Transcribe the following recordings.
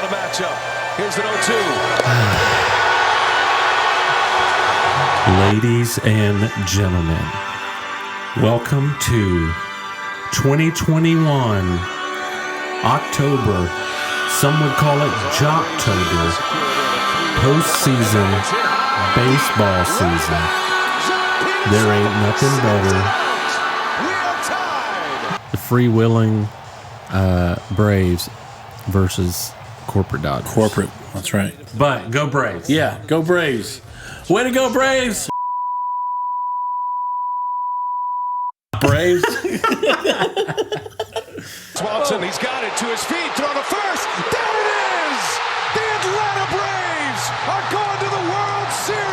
What a matchup. Here's an 0-2. Ladies and gentlemen, welcome to 2021 October. Some would call it Jocktober. Postseason baseball season. There ain't nothing better. The freewheeling Braves versus corporate Dodgers. Corporate, that's right. But go Braves. Yeah, go Braves. Way to go, Braves. Braves. Swanson, he's got it to his feet, throw to first. There it is! The Atlanta Braves are going to the World Series!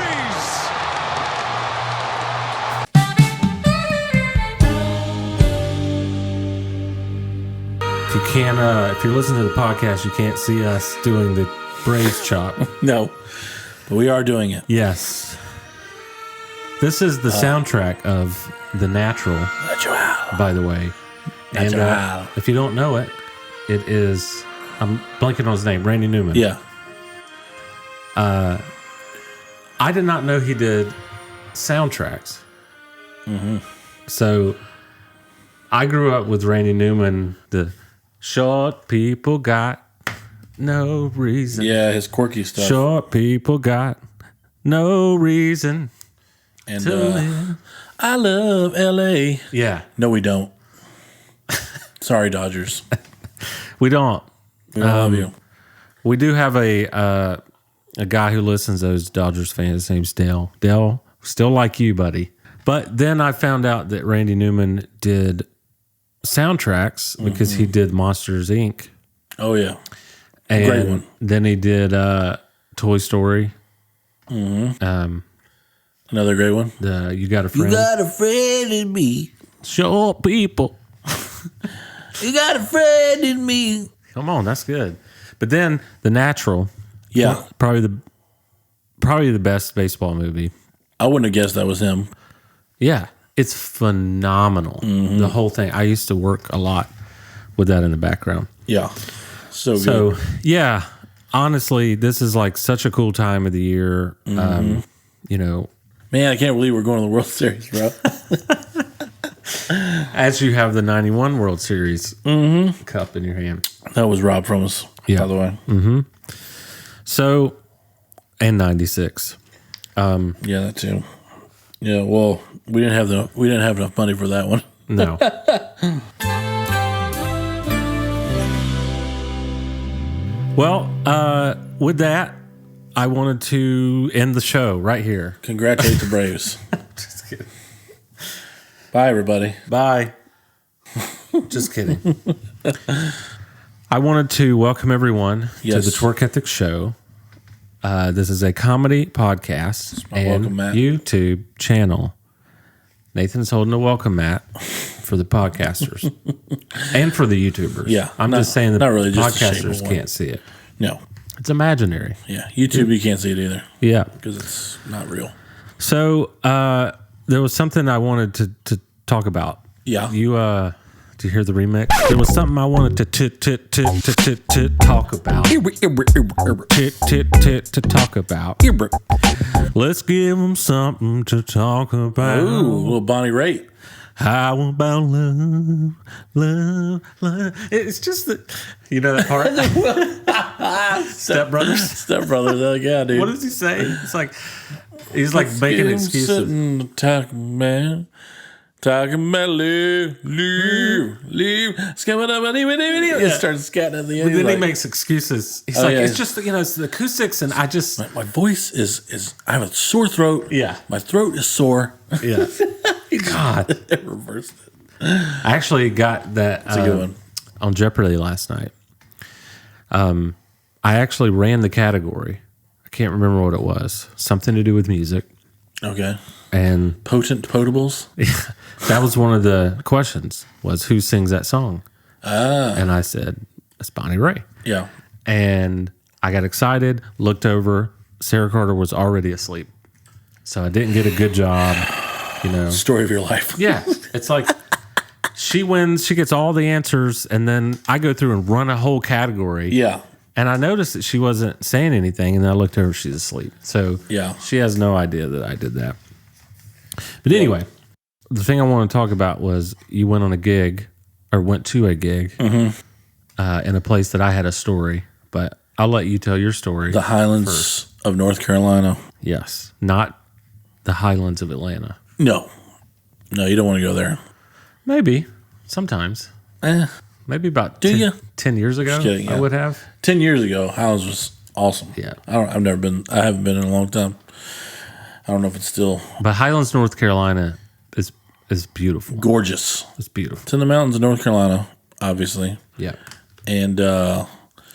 If you're listening to the podcast, you can't see us doing the Braves chop. No, but we are doing it. Yes. This is the soundtrack of The Natural, by the way. And if you don't know it, it is, I'm blanking on his name, Randy Newman. Yeah. I did not know he did soundtracks. Mm-hmm. So I grew up with Randy Newman, the short people got no reason. Yeah, his quirky stuff. Short people got no reason And to live. I love L.A. Yeah. No, we don't. Sorry, Dodgers. We don't. We love you. We do have a guy who listens to those Dodgers fans. His name's Dale. Dale, still like you, buddy. But then I found out that Randy Newman did soundtracks because he did Monsters, Inc. Oh, yeah. And great one. then he did Toy Story. Another great one. You Got a Friend. You got a friend in me. Short people. You got a friend in me. Come on, that's good. But then The Natural. Yeah. Probably the best baseball movie. I wouldn't have guessed that was him. Yeah, it's phenomenal. The whole thing. I used to work a lot with that in the background. Yeah. So good. So, yeah, honestly, this is like such a cool time of the year. You know, Man, I can't believe we're going to the World Series, bro. as you have the 91 World Series cup in your hand. That was Rob from us, by the way. So, and 96. Yeah, that too. Yeah, well, we didn't have enough money for that one. No. Well, with that, I wanted to end the show right here. Congratulate the Braves. Just kidding. Bye, everybody. Bye. Just kidding. I wanted to welcome everyone to the Twerk Ethics Show. This is a comedy podcast and welcome mat. YouTube channel. Nathan's holding a welcome mat for the podcasters and for the YouTubers. Yeah, I'm just saying the not really just a podcasters shape of one. can't see it. No. It's imaginary. Yeah, YouTube, you can't see it either Yeah. because it's not real. So there was something I wanted to talk about. Yeah. You did you hear the remix? There was something I wanted to talk about. To talk about. Let's give them something to talk about. Ooh, a little Bonnie Raitt. How about love, love, love? It's just that, you know that part? Step Brothers? Step Brothers, yeah, dude. What does he say? It's like, he's like making excuses. Sitting talking, man. Talking about leave. It starts scatting at the end. But then he like, makes excuses. He's yeah. it's just, it's the acoustics, and I just... My voice is I have a sore throat. Yeah. My throat is sore. Yeah. God. It reversed it. I actually got that That's a good one. On Jeopardy last night. I actually ran the category. I can't remember what it was. Something to do with music. Okay. And Potent Potables? that was one of the questions, was who sings that song? And I said, it's Bonnie Raitt. Yeah. And I got excited, looked over. Sarah Carter was already asleep. So I didn't get a good job, Story of your life. Yeah. It's like she wins, she gets all the answers, and then I go through and run a whole category. Yeah. And I noticed that she wasn't saying anything, and then I looked over, she's asleep. So Yeah. she has no idea that I did that. But anyway, the thing I want to talk about was you went on a gig, or went to a gig, in a place that I had a story, but I'll let you tell your story. The Highlands of North Carolina. Yes, not the Highlands of Atlanta. No, you don't want to go there. Maybe, sometimes. Maybe about 10 years ago, Just kidding, yeah. I would have. 10 years ago, Highlands was awesome. Yeah. I haven't been in a long time. I don't know if it's still But Highlands, North Carolina is beautiful. gorgeous. It's beautiful. It's in the mountains of North Carolina, obviously. Yeah. And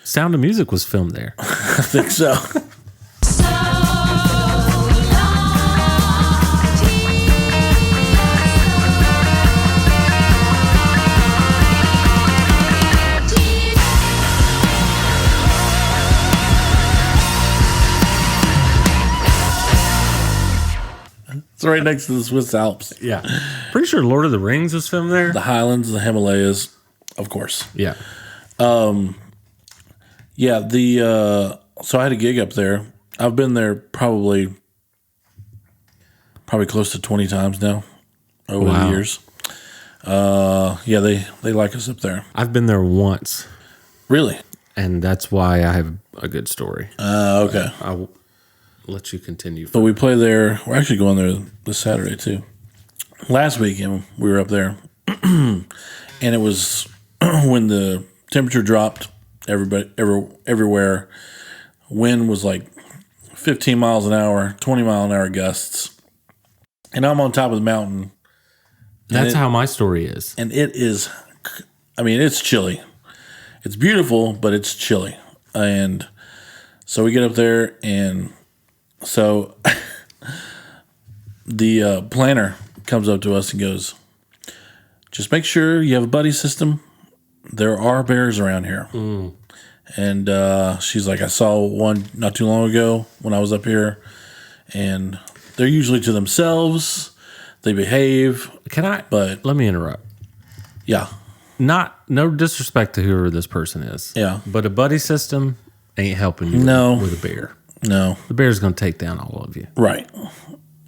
Sound of Music was filmed there. I think so. It's right next to the Swiss Alps. Yeah. Pretty sure Lord of the Rings was filmed there. The Highlands, the Himalayas, of course. Yeah. Yeah, so I had a gig up there. I've been there probably close to 20 times now over the years. Yeah, they like us up there. I've been there once, Really? and that's why I have a good story. Okay. I'll let you continue. But we play there. We're actually going there this Saturday too. Last weekend we were up there, and it was when the temperature dropped. Everywhere. Wind was like 15 miles an hour, 20 mile an hour gusts, and I'm on top of the mountain. That's how my story is. And it is, I mean, it's chilly. It's beautiful, but it's chilly. And so we get up there, and so the planner comes up to us and goes, just make sure you have a buddy system. There are bears around here. And she's like, I saw one not too long ago when I was up here, and they're usually to themselves. They behave. But let me interrupt. Yeah. No disrespect to whoever this person is. Yeah. But a buddy system ain't helping you with a bear. No. The bear's going to take down all of you. Right.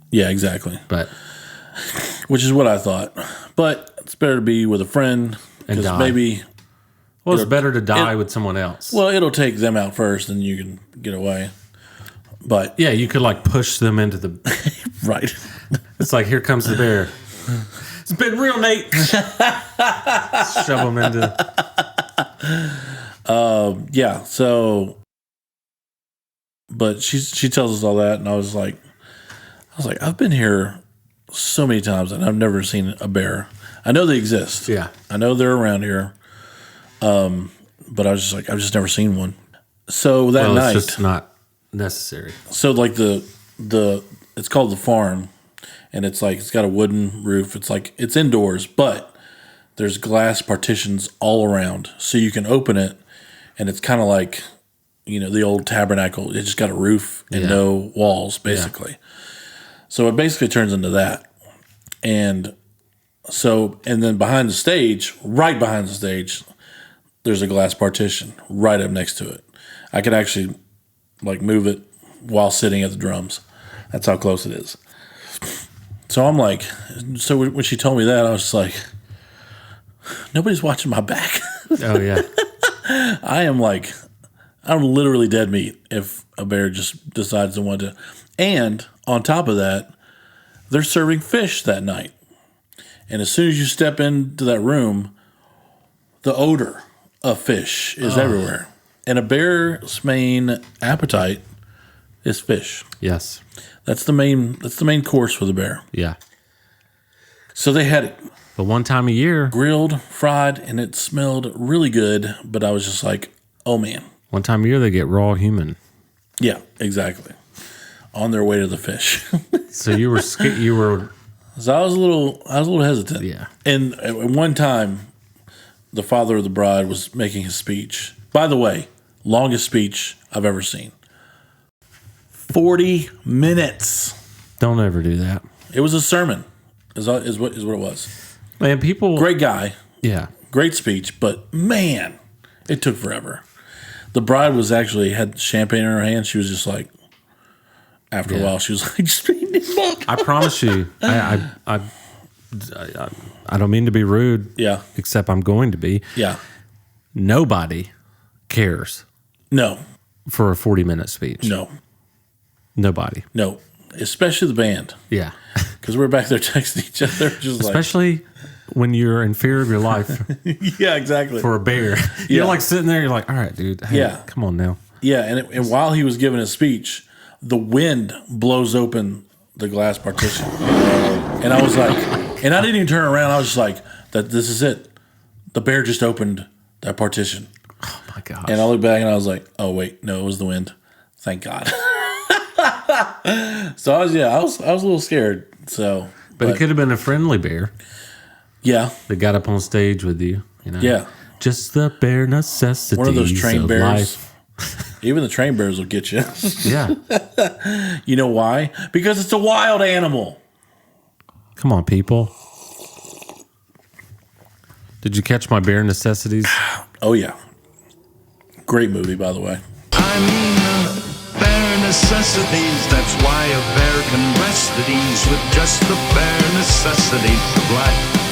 Yeah, exactly. But which is what I thought. But it's better to be with a friend, and die. Maybe. Well, it's better to die with someone else. Well, it'll take them out first, and you can get away. But yeah, you could like push them into the right. It's like, here comes the bear. It's been real, Nate. Shove them into. Yeah. So, but she tells us all that, and I was like, I've been here so many times, and I've never seen a bear. I know they exist. Yeah. I know they're around here. But I was just like, I've just never seen one. So that night, it's just not necessary. So like the it's called the farm, and it's like it's got a wooden roof. It's like it's indoors, but there's glass partitions all around, so you can open it, and it's kind of like, you know, the old tabernacle. It just got a roof and no walls, basically. Yeah. So it basically turns into that, and then behind the stage, right behind the stage, there's a glass partition right up next to it. I could actually like move it while sitting at the drums. That's how close it is. So I'm like, so when she told me that, I was just like, nobody's watching my back. Oh yeah. I'm literally dead meat if a bear just decides to want to. And on top of that, they're serving fish that night. And as soon as you step into that room, the odor of fish is everywhere. And a bear's main appetite is fish. Yes. That's the main course for the bear. Yeah. So they had it but one time a year, grilled, fried, and it smelled really good, but I was just like, oh man. One time a year they get raw human. Yeah, exactly. On their way to the fish. So you were So I was a little hesitant. Yeah. And at one time, the father of the bride was making his speech. By the way, longest speech I've ever seen. 40 minutes. Don't ever do that. It was a sermon, is what it was. Man, people. Great guy. Yeah. Great speech, but man, it took forever. The bride was actually had champagne in her hand. She was just like, after a while, she was like, just beat him up. I promise you, I don't mean to be rude. Yeah. Except I'm going to be. Yeah. Nobody cares No. for a 40-minute speech. No. Nobody. No. Especially the band. Yeah. Because we're back there texting each other. Just Especially when you're in fear of your life yeah, exactly. for a bear. You're like sitting there, you're like, all right, dude. Hey, come on now. Yeah. And while he was giving his speech, the wind blows open the glass partition. And I was like, and I didn't even turn around. I was just like, this is it. The bear just opened that partition. Oh my gosh. And I looked back and I was like, oh wait, no, it was the wind. Thank God. So I was a little scared. So But it could have been a friendly bear yeah. that got up on stage with you. You know? Yeah. Just the bare necessities. One of those trained of bears. life. Even the trained bears will get you. Yeah. You know why? Because it's a wild animal. Come on, people. Did you catch my bare necessities? Oh yeah. Great movie, by the way. I mean, bare necessities. That's why a bear can rest at ease with just the bare necessities of life.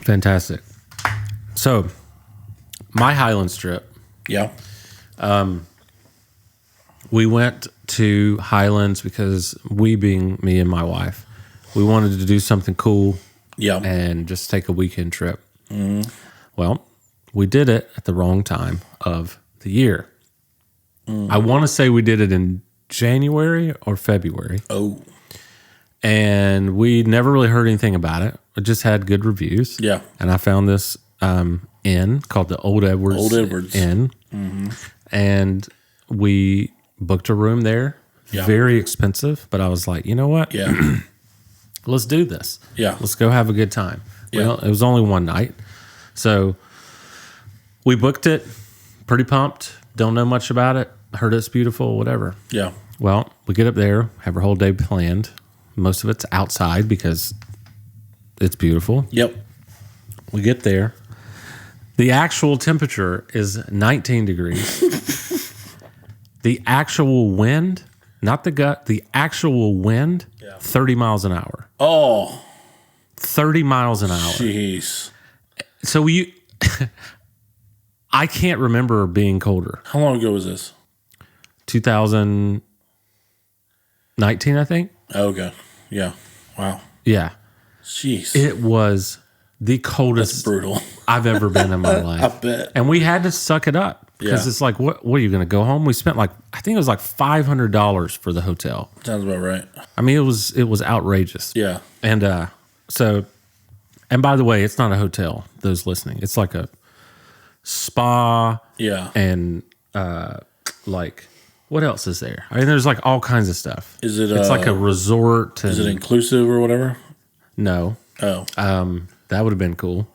Fantastic. So, my Highland Strip, Yeah. we went to Highlands because we, being me and my wife, we wanted to do something cool Yeah. and just take a weekend trip. Well, we did it at the wrong time of the year. I want to say we did it in January or February. Oh. And we never really heard anything about it. It just had good reviews. Yeah. And I found this inn called the Old Edwards Inn. Mm-hmm. And we booked a room there. Yeah. Very expensive. But I was like, you know what? Yeah. Let's do this. Yeah. Let's go have a good time. Yeah. Well, it was only one night. So we booked it. Pretty pumped. Don't know much about it. Heard it's beautiful, whatever. Yeah. Well, we get up there, have our whole day planned. Most of it's outside because it's beautiful. Yep. We get there. The actual temperature is 19 degrees. The actual wind, not the gut, the actual wind, 30 miles an hour. Oh. 30 miles an hour. Jeez. So I can't remember being colder. How long ago was this? 2019, I think. Okay. Yeah. Wow. Yeah. Jeez. It was the coldest That's brutal. I've ever been in my life. I bet. And we had to suck it up because Yeah. it's like, what are you going to go home? We spent I think it was like $500 for the hotel. Sounds about right. I mean, it was outrageous. Yeah. And and by the way, it's not a hotel, those listening. It's like a spa. Yeah. And what else is there? I mean, there's like all kinds of stuff. Is it? It's like a resort. Is it inclusive or whatever? No. Oh. That would have been cool.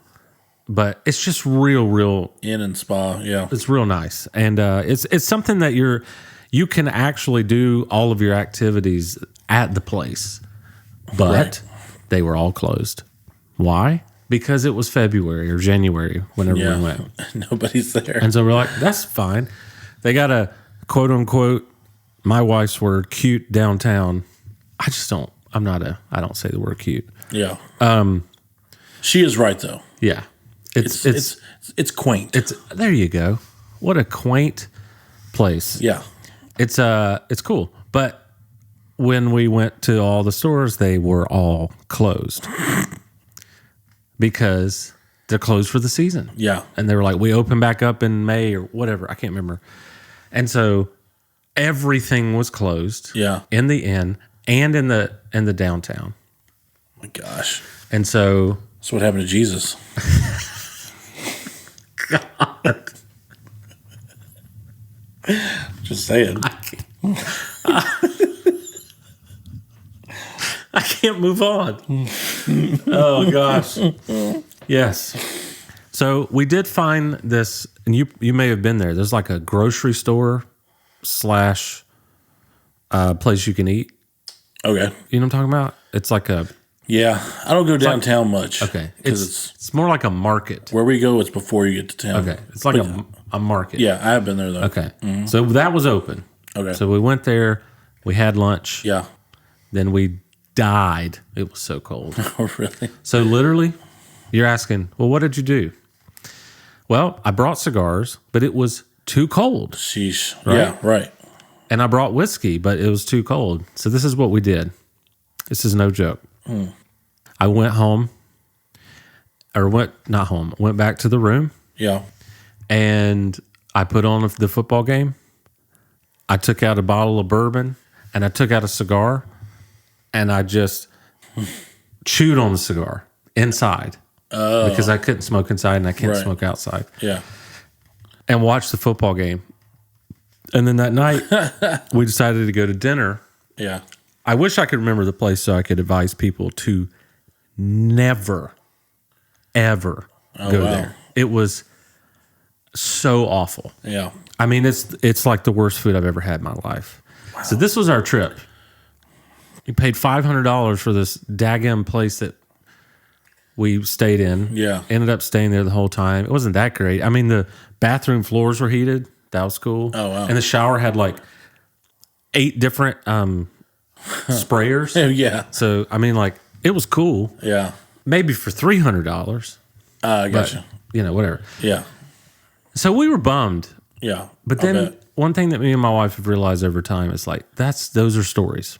But it's just real. Inn and spa. Yeah. It's real nice, and it's something that you can actually do all of your activities at the place, but Right. they were all closed. Why? Because it was February or January whenever we went, Nobody's there. and so we're like, that's fine. They got a quote unquote, my wife's word, cute downtown. I don't say the word cute. Yeah. She is right though. Yeah. It's quaint. there you go. What a quaint place. Yeah. It's cool. But when we went to all the stores, they were all closed because they're closed for the season. Yeah. And they were like, we open back up in May or whatever. I can't remember. And so everything was closed. Yeah. In the inn and in the downtown. Oh my gosh. And so That's what happened to Jesus. God. Just saying. I can't move on. Oh gosh. Yes. So we did find this, and you may have been there. There's like a grocery store slash place you can eat. Okay. You know what I'm talking about? It's like a Yeah, I don't go downtown much. okay. Because It's more like a market. where we go, it's before you get to town. Okay. It's like a market. Yeah, I have been there though. Okay. So that was open. Okay. So we went there. We had lunch. Yeah. Then we died. It was so cold. Oh, really? So literally, you're asking, well, what did you do? Well, I brought cigars, but it was too cold. Sheesh. Right? Yeah, right. And I brought whiskey, but it was too cold. So this is what we did. This is no joke. I went home, went back to the room, Yeah. and I put on the football game. I took out a bottle of bourbon, and I took out a cigar, and I just chewed on the cigar inside because I couldn't smoke inside and I can't Right. smoke outside, Yeah. and watched the football game. And then that night, we decided to go to dinner. Yeah. I wish I could remember the place so I could advise people to never, ever go wow. there. It was so awful. Yeah. I mean, it's like the worst food I've ever had in my life. Wow. So this was our trip. We paid $500 for this daggum place that we stayed in. Yeah. Ended up staying there the whole time. It wasn't that great. I mean, the bathroom floors were heated. That was cool. Oh, wow. And the shower had like 8 different sprayers. Oh, yeah. So, I mean, like, it was cool. Yeah. Maybe for $300. I gotcha. Whatever. Yeah. So we were bummed. Yeah. But I then bet. one thing that me and my wife have realized over time is like, those are stories.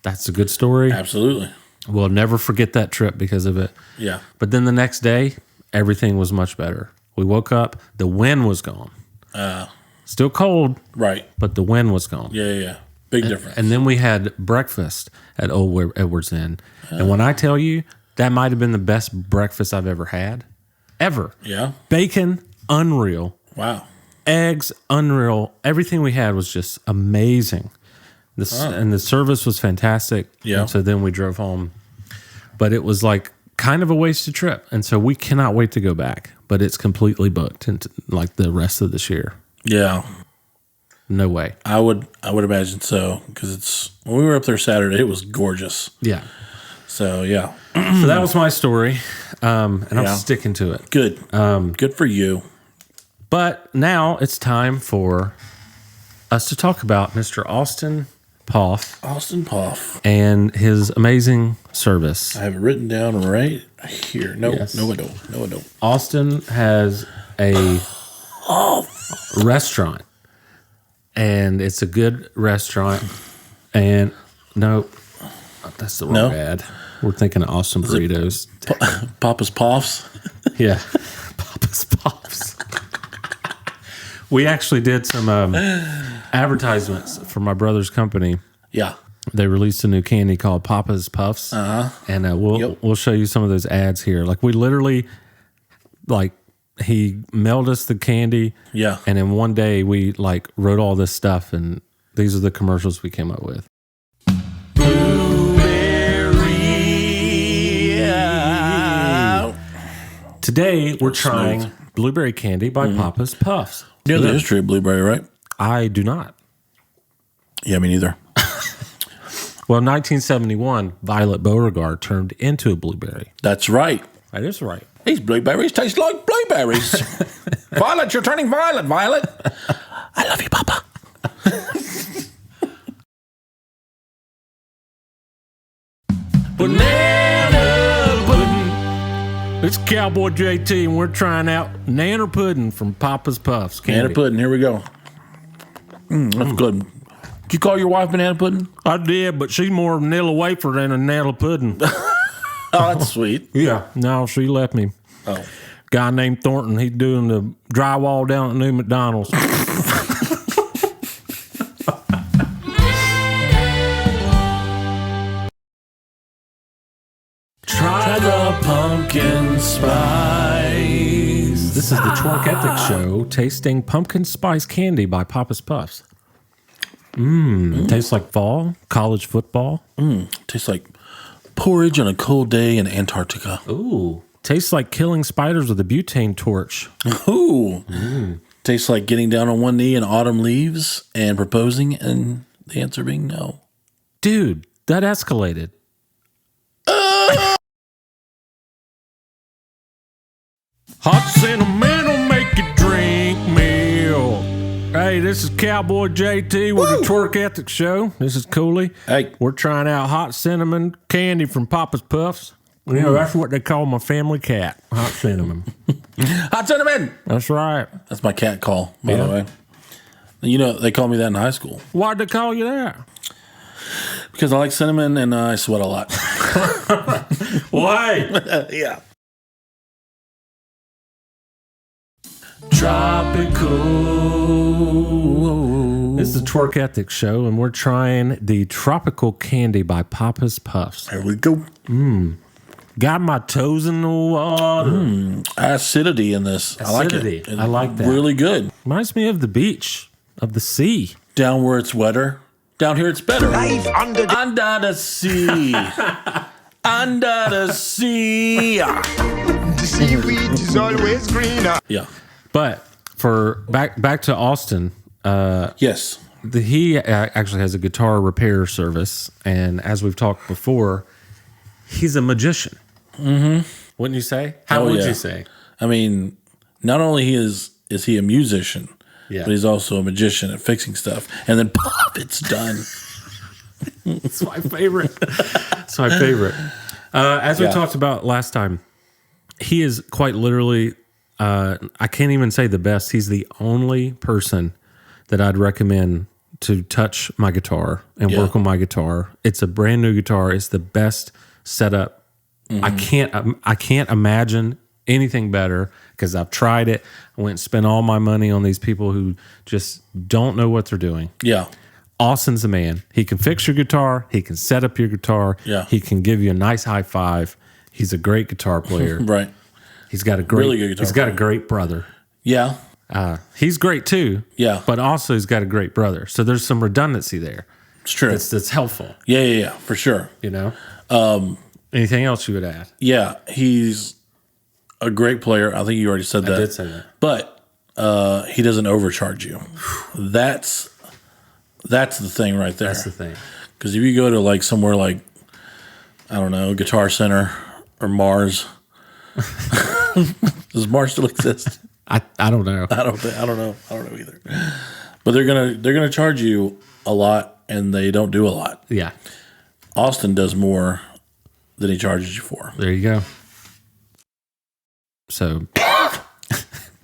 That's a good story. Absolutely. We'll never forget that trip because of it. Yeah. But then the next day, everything was much better. We woke up, the wind was gone. Still cold, Right. but the wind was gone. Yeah, yeah, yeah. Big difference. And then we had breakfast at Old Edwards Inn. And when I tell you, that might have been the best breakfast I've ever had. Ever. Yeah. Bacon, unreal. Wow. Eggs, unreal. Everything we had was just amazing. And the service was fantastic. Yeah. And so then we drove home. But it was like kind of a wasted trip. And so we cannot wait to go back. But it's completely booked into like the rest of this year. Yeah. No way. I would imagine so because it's when we were up there Saturday, it was gorgeous. Yeah. So yeah, So that was my story. And I'm Yeah. sticking to it. good. Good for you. But now it's time for us to talk about Mr. Austin Poff Austin Poff. and his amazing service. I have it written down right here. No, Yes. no, I don't. No, I don't. Austin has a restaurant, and it's a good restaurant. And no, that's the wrong No? ad. We're thinking of Austin burritos. Papa's Poffs. Yeah, Papa's Pops. We actually did some advertisements for my brother's company. Yeah. They released a new candy called Papa's Puffs, and we'll show you some of those ads here. Like we literally, like he mailed us the candy, Yeah. and in one day we like wrote all this stuff, and these are the commercials we came up with. Today we're trying blueberry candy by Papa's Puffs. You know the history of blueberry, right? I do not. Yeah, me neither. Well, in 1971, Violet Beauregard turned into a blueberry. That's right. That is right. These blueberries taste like blueberries. Violet, you're turning violet, Violet. I love you, Papa. Banana pudding. It's Cowboy JT, and we're trying out Nanner pudding from Papa's Puffs. Candy. Banana pudding, here we go. That's good. Did you call your wife banana pudding? I did, but she's more vanilla wafer than a vanilla pudding. Oh, that's sweet. Yeah. No, she left me. Oh. Guy named Thornton, he's doing the drywall down at New McDonald's. Try the pumpkin spice. This is the Twerk Ethics Show, tasting pumpkin spice candy by Papa's Puffs. Tastes like fall, college football. Tastes like porridge on a cold day in Antarctica. Ooh. Tastes like killing spiders with a butane torch. Ooh. Tastes like getting down on one knee in autumn leaves and proposing, and the answer being no. Dude, that escalated. Hot cinnamon will make you drink meal. Hey, this is Cowboy JT with the Twerk Ethics Show. This is Cooley. Hey. We're trying out hot cinnamon candy from Papa's Puffs. You know, that's what they call my family cat, hot cinnamon. Hot cinnamon! That's right. That's my cat call, by the way. You know, they called me that in high school. Why'd they call you that? Because I like cinnamon and I sweat a lot. Why? Yeah. Tropical. This is the Twerk Ethics Show, and we're trying the Tropical Candy by Papa's Puffs. There we go. Got my toes in the water. Acidity in this. I like Acidity. it. It's I like that. Really good. Reminds me of the beach, of the sea. Down where it's wetter. Down here it's better. Life under Under the sea. Under the sea. the seaweed is always greener. Yeah. But for back to Austin, Yes. he actually has a guitar repair service, and as we've talked before, he's a magician. Mm-hmm. Wouldn't you say? How would you say? I mean, not only is he a musician, Yeah. but he's also a magician at fixing stuff. And then pop, it's done. It's my favorite. It's my favorite. As we talked about last time, he is quite literally, I can't even say the best. He's the only person that I'd recommend to touch my guitar and work on my guitar. It's a brand new guitar. It's the best setup. I can't imagine anything better because I've tried it. I went and spent all my money on these people who just don't know what they're doing. Yeah. Austin's the man. He can fix your guitar. He can set up your guitar. Yeah. He can give you a nice high five. He's a great guitar player. Right. He's got a great, Really good guitar he's got a player. great brother. Yeah. He's great too. Yeah. But also he's got a great brother. So there's some redundancy there. It's true. That's helpful. Yeah, for sure. You know. Anything else you would add? Yeah, he's a great player. I think you already said that. I did say that. But he doesn't overcharge you. That's the thing right there. That's the thing. Because if you go to like somewhere like, I don't know, Guitar Center or Mars, does Mars still exist? I don't know. I don't know either. But they're gonna charge you a lot, and they don't do a lot. Yeah. Austin does more than he charges you for. There you go. So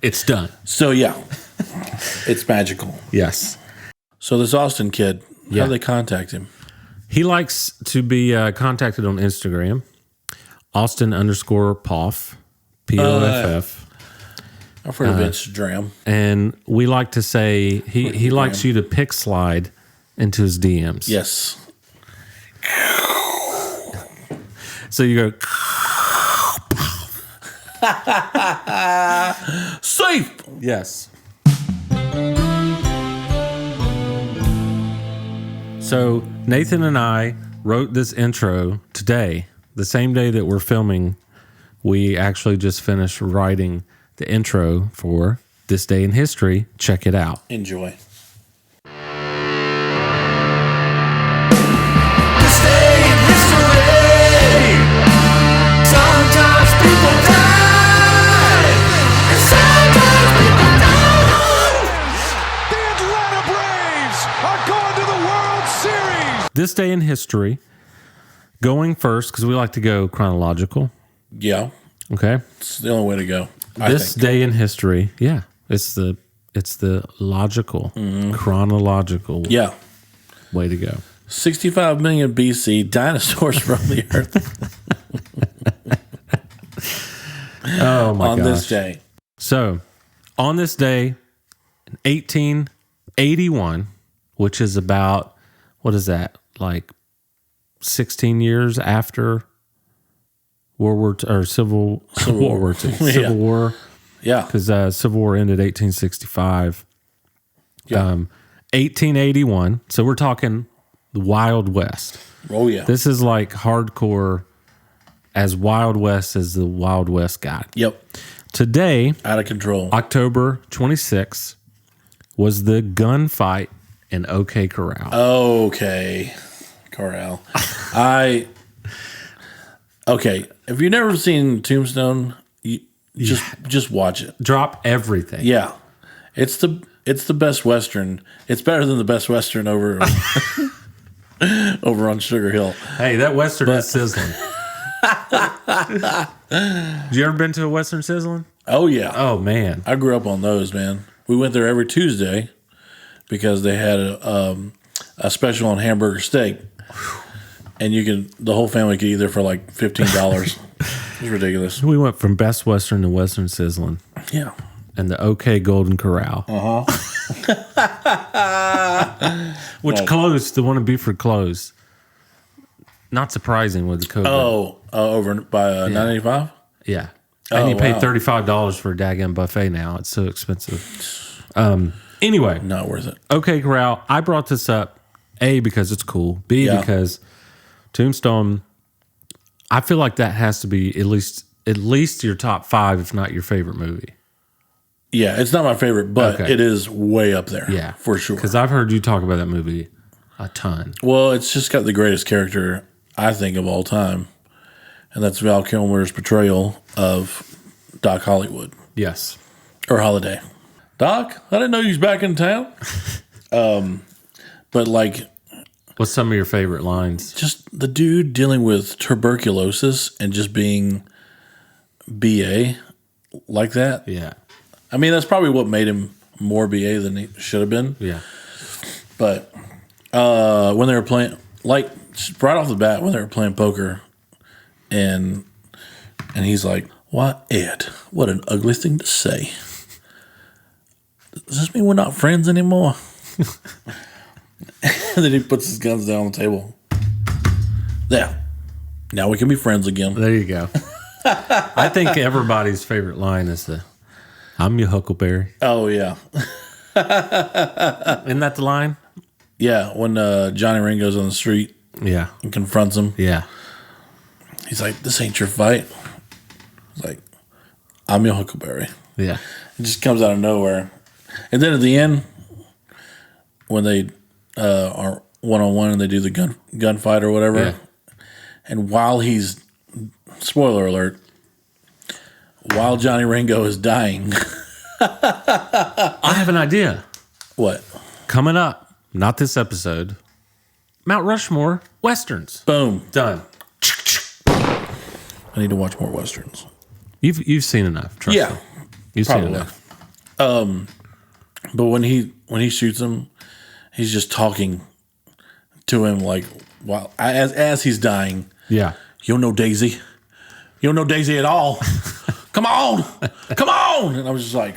it's done. So yeah, it's magical. Yes. So this Austin kid, Yeah. how do they contact him? He likes to be contacted on Instagram, Austin_Poff, POFF. I've heard of Instagram. And we like to say he likes you to pick slide into his DMs. Yes. So you go, Safe. yes. So Nathan and I wrote this intro today, the same day that we're filming. We actually just finished writing the intro for This Day in History. Check it out. Enjoy. This day in history. Sometimes people die. And sometimes people don't. The Atlanta Braves are going to the World Series. This Day in History, going first, because we like to go chronological. Yeah, Okay. it's the only way to go. This day in history, yeah. It's the logical, chronological Yeah. way to go. 65 million BC, dinosaurs roamed the earth Oh my on gosh. this day. So, on this day in 1881, which is about, what is that, like 16 years after World War II, or Civil War II, Civil War, Yeah. because Civil War ended 1865. Yeah. 1881. So we're talking the Wild West. Oh, yeah. This is like hardcore as Wild West as the Wild West got. Yep. Today, Out of control. October 26th, was the gunfight in OK Corral. Okay. Corral. Okay. If you've never seen Tombstone, you just watch it. Drop everything. Yeah. It's the best Western. It's better than the best Western over over on Sugar Hill. Hey, that Western is sizzling. You ever been to a Western sizzling? Oh yeah. Oh man, I grew up on those, man. We went there every Tuesday because they had a special on hamburger steak, and the whole family could eat there for like $15. It was ridiculous. we went from Best Western to Western sizzling, Yeah. and the OK Golden Corral, which closed. The one in Beaufort closed. Not surprising with the COVID. Over by 985. Yeah. And you Oh, pay wow. $35 for a daggone buffet now. It's so expensive. Anyway, Not worth it. OK Corral. I brought this up, A, because it's cool. B, Yeah. because Tombstone, I feel like that has to be at least your top 5, if not your favorite movie. Yeah, it's not my favorite, but Okay. it is way up there. Yeah. for sure. Because I've heard you talk about that movie a ton. Well, it's just got the greatest character, I think, of all time. And that's Val Kilmer's portrayal of Doc Hollywood. Yes. Or Holiday. Doc, I didn't know you was back in town. But like, What's some of your favorite lines? just the dude dealing with tuberculosis and just being BA like that. Yeah. I mean, that's probably what made him more BA than he should have been. Yeah. But when they were playing, like right off the bat, when they were playing poker, and he's like, "Why, Ed? What an ugly thing to say. Does this mean we're not friends anymore?" And then he puts his guns down on the table. Yeah, now we can be friends again. There you go. I think everybody's favorite line is I'm your Huckleberry. Oh yeah, Isn't that the line? yeah. When Johnny Ringo's on the street Yeah. and confronts him, Yeah. he's like, "This ain't your fight." He's like, "I'm your Huckleberry." Yeah. It just comes out of nowhere. And then at the end, when they are one-on-one and they do the gunfight or whatever, Yeah. and while he's, spoiler alert, while Johnny Ringo is dying, I have an idea. what? Coming up, not this episode, Mount Rushmore Westerns. Boom. Done. I need to watch more Westerns. You've seen enough. Trust Yeah, me. You've probably. seen enough. But when he shoots him, he's just talking to him like while as he's dying. Yeah. You don't know Daisy. You don't know Daisy at all. Come on. Come on. And I was just like,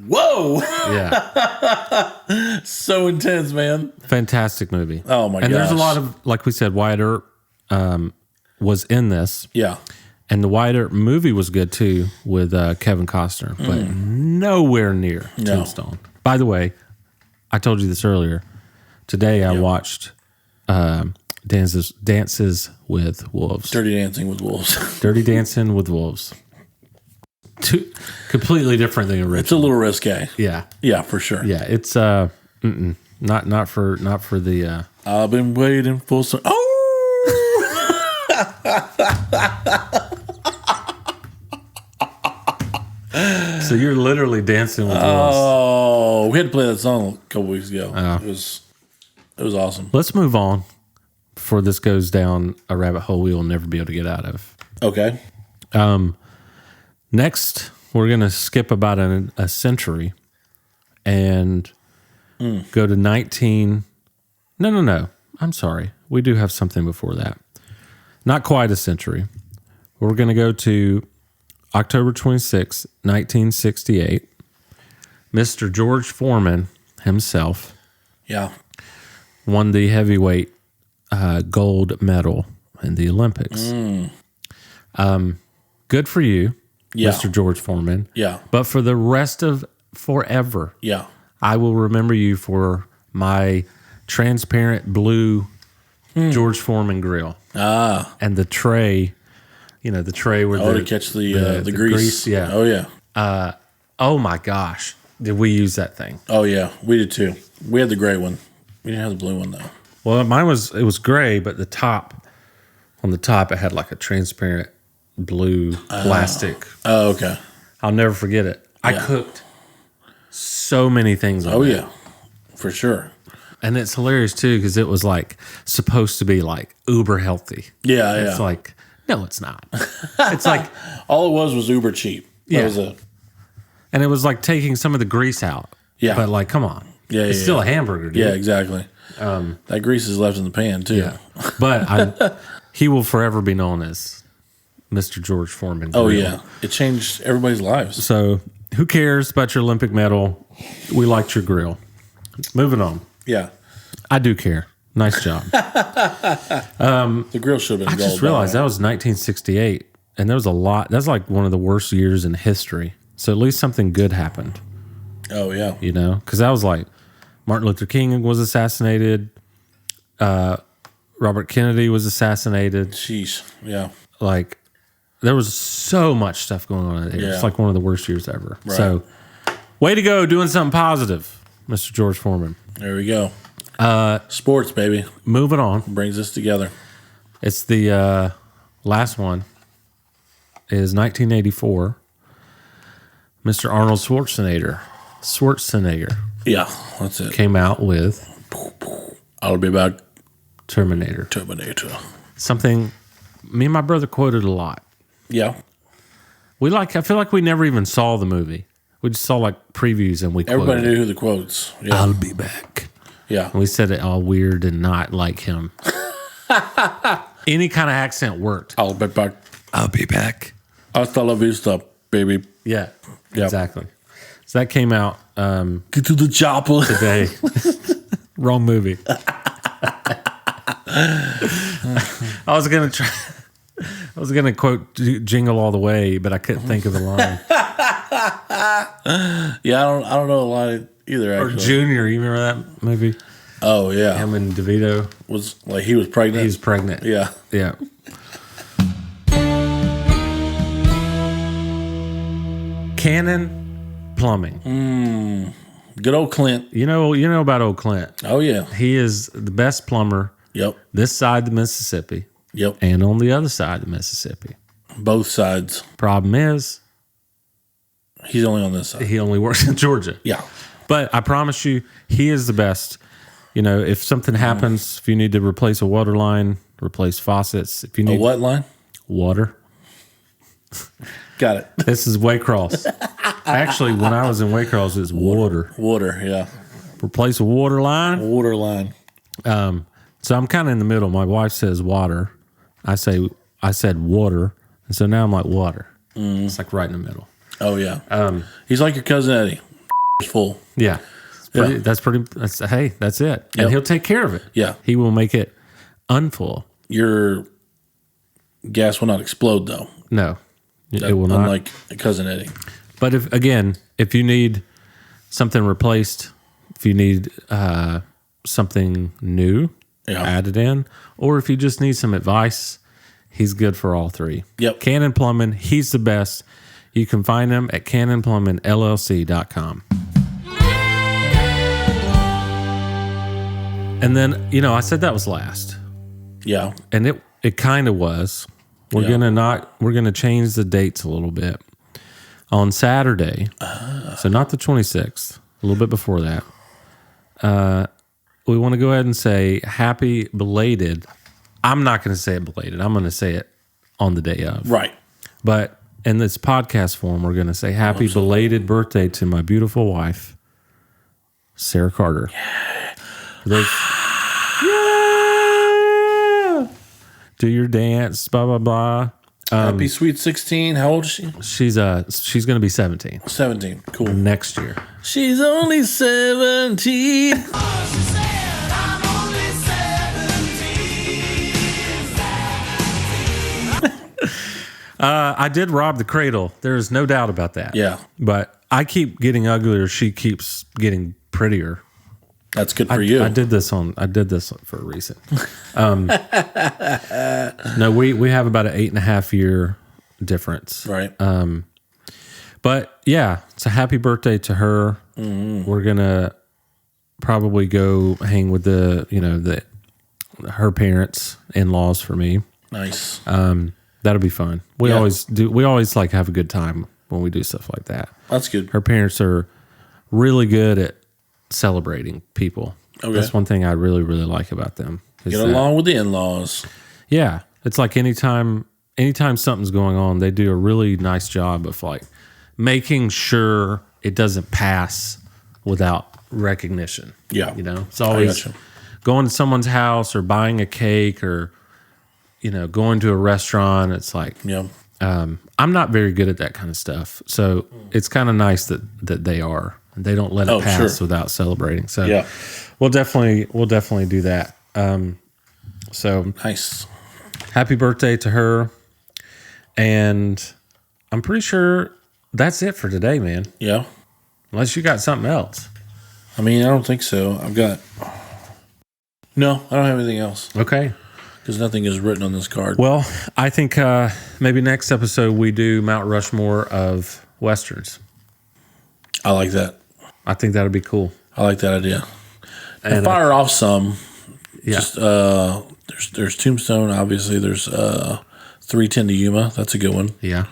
whoa. Yeah. So intense, man. Fantastic movie. Oh, my And there's a gosh. lot of, like we said, Wyatt Earp was in this. Yeah. And the Wyatt Earp movie was good too with Kevin Costner, but nowhere near Tombstone. By the way, I told you this earlier. Today I watched Dances with Wolves. Dirty Dancing with Wolves. Dirty Dancing with Wolves. Completely different than original. It's a little risque. Yeah, Yeah, for sure. yeah. It's not for the. I've been waiting for some. Oh! So you're literally dancing with wolves. Oh, we had to play that song a couple weeks ago. Oh. It was awesome. Let's move on before this goes down a rabbit hole we will never be able to get out of. Okay. Next, we're going to skip about a century and go to 19. No. I'm sorry. We do have something before that. Not quite a century. We're going to go to October 26, 1968. Mr. George Foreman himself Yeah. won the heavyweight gold medal in the Olympics. Good for you, Yeah. Mr. George Foreman. Yeah. But for the rest of forever, Yeah. I will remember you for my transparent blue George Foreman grill Ah. and the tray the tray where to catch the grease. Yeah. Oh, yeah. Oh, my gosh. Did we use that thing? Oh, yeah. We did, too. We had the gray one. We didn't have the blue one, though. Well, mine was gray, but on the top, it had like a transparent blue plastic. Oh, okay. I'll never forget it. I cooked so many things on it. Yeah. For sure. And it's hilarious, too, because it was like supposed to be like uber healthy. Yeah, It's like, no, it's not. It's like... All it was uber cheap. That was it. And it was like taking some of the grease out. Yeah. But like, come on. Yeah, it's still a hamburger, dude. Yeah, exactly. That grease is left in the pan, too. Yeah. But he will forever be known as Mr. George Foreman. Oh, yeah. It changed everybody's lives. So who cares about your Olympic medal? We liked your grill. Moving on. Yeah. I do care. Nice job. The grill should have been I just realized that was 1968, and there was a lot. That's like one of the worst years in history. So at least something good happened. Oh, yeah. Because that was like Martin Luther King was assassinated. Robert Kennedy was assassinated. Sheesh. Yeah. Like, there was so much stuff going on there. Yeah. It's like one of the worst years ever. Right. So, way to go doing something positive, Mr. George Foreman. There we go. Sports, baby. Moving on. Brings us together. It's the last one is 1984. Mr. Arnold Schwarzenegger Yeah, that's it. came out with I'll be back. Terminator. Something me and my brother quoted a lot. Yeah. I feel like we never even saw the movie. We just saw like previews and we Everybody quoted knew who the quotes. Yeah. I'll be back. Yeah. And we said it all weird and not like him. Any kind of accent worked. I'll be back. I'll be back. Hasta la vista, baby. Yeah, Yep. exactly. So that came out Get to the chopper. today. Wrong movie. I was gonna quote Jingle All the Way, but I couldn't think of the line. Yeah, I don't know a lot either, Or actually. Junior, you remember that movie? Oh, yeah. Him and DeVito. Was like he was pregnant. He was pregnant. Yeah. Yeah. Cannon Plumbing. Good old Clint. You know about old Clint. Oh, yeah. He is the best plumber Yep. this side of the Mississippi Yep. and on the other side of the Mississippi. Both sides. Problem is, He's only on this side. he only works in Georgia. Yeah. But I promise you, he is the best. If something happens, if you need to replace a water line, replace faucets, if you A need what line? water, Got it. this is Waycross. Actually, when I was in Waycross, it's water. Water, yeah. Replace a water line. Water line. So I'm kind of in the middle. My wife says water. I said water. And so now I'm like water. It's like right in the middle. Oh, yeah. He's like your cousin Eddie. Full. Yeah. Yeah. That's it. And Yep. he'll take care of it. Yeah. He will make it unfull. Your gas will not explode, though. No. It will not. Unlike cousin Eddie. But if you need something replaced, if you need something new added in, or if you just need some advice, he's good for all three. Yep. Cannon Plumbing, he's the best. You can find him at cannonplumbingllc.com. And then, I said that was last. Yeah. And it kind of was. We're gonna change the dates a little bit. On Saturday, so not the 26th, a little bit before that, we want to go ahead and say happy belated. I'm not going to say it belated. I'm going to say it on the day of. Right. But in this podcast form, we're going to say happy belated birthday to my beautiful wife, Sarah Carter. Yeah. Do your dance, blah, blah, blah. Happy Sweet 16. How old is she? She's going to be 17 17. Cool. next year. She's only 17. I did rob the cradle. There's no doubt about that. Yeah. But I keep getting uglier. She keeps getting prettier. That's good for you. I did this for a reason. No, we have about an 8.5 year difference. Right. But yeah, it's a happy birthday to her. Mm-hmm. We're gonna probably go hang with her parents, in-laws for me. Nice. That'll be fun. We always like have a good time when we do stuff like that. That's good. Her parents are really good at celebrating people. Okay. That's one thing I really, really like about them. Get along with the in-laws. Yeah. It's like anytime something's going on, they do a really nice job of like making sure it doesn't pass without recognition. Yeah. It's always going to someone's house or buying a cake or, going to a restaurant. It's like, I'm not very good at that kind of stuff. So it's kind of nice that they are. They don't let it pass without celebrating. So we'll definitely do that. So nice. Happy birthday to her. And I'm pretty sure that's it for today, man. Yeah. Unless you got something else. I mean, I don't think so. No, I don't have anything else. Okay. Because nothing is written on this card. Well, I think maybe next episode we do Mount Rushmore of Westerns. I like that. I think that'd be cool. I like that idea. And fire off some. Yeah. Just, there's Tombstone, obviously. There's 310 to Yuma. That's a good one. Yeah.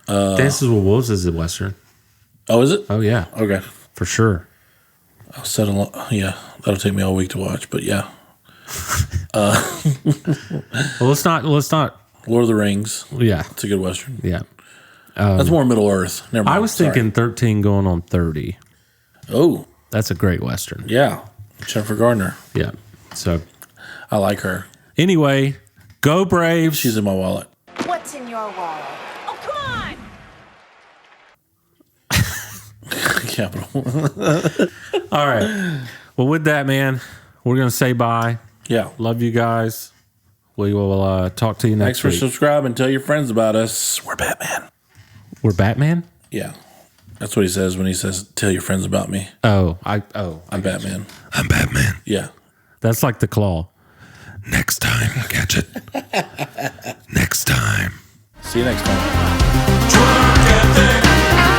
Dances with Wolves is a Western. Oh, is it? Oh, yeah. Okay. For sure. I'll settle. Yeah. That'll take me all week to watch, but yeah. Well, let's not. Lord of the Rings. Yeah. It's a good Western. Yeah. That's more Middle Earth. Never mind. I was thinking 13 going on 30. Oh. That's a great Western. Yeah. Jennifer Gardner. Yeah. So. I like her. Anyway, go Braves. She's in my wallet. What's in your wallet? Oh, come on! Capital. All right. Well, with that, man, we're going to say bye. Yeah. Love you guys. We will talk to you next week. Thanks for subscribing. Tell your friends about us. We're Batman. We're Batman? Yeah. That's what he says when he says, tell your friends about me. I'm Batman. I'm Batman. Yeah. That's like the Claw. Next time, catch it. Next time. See you next time. Twerk Ethic.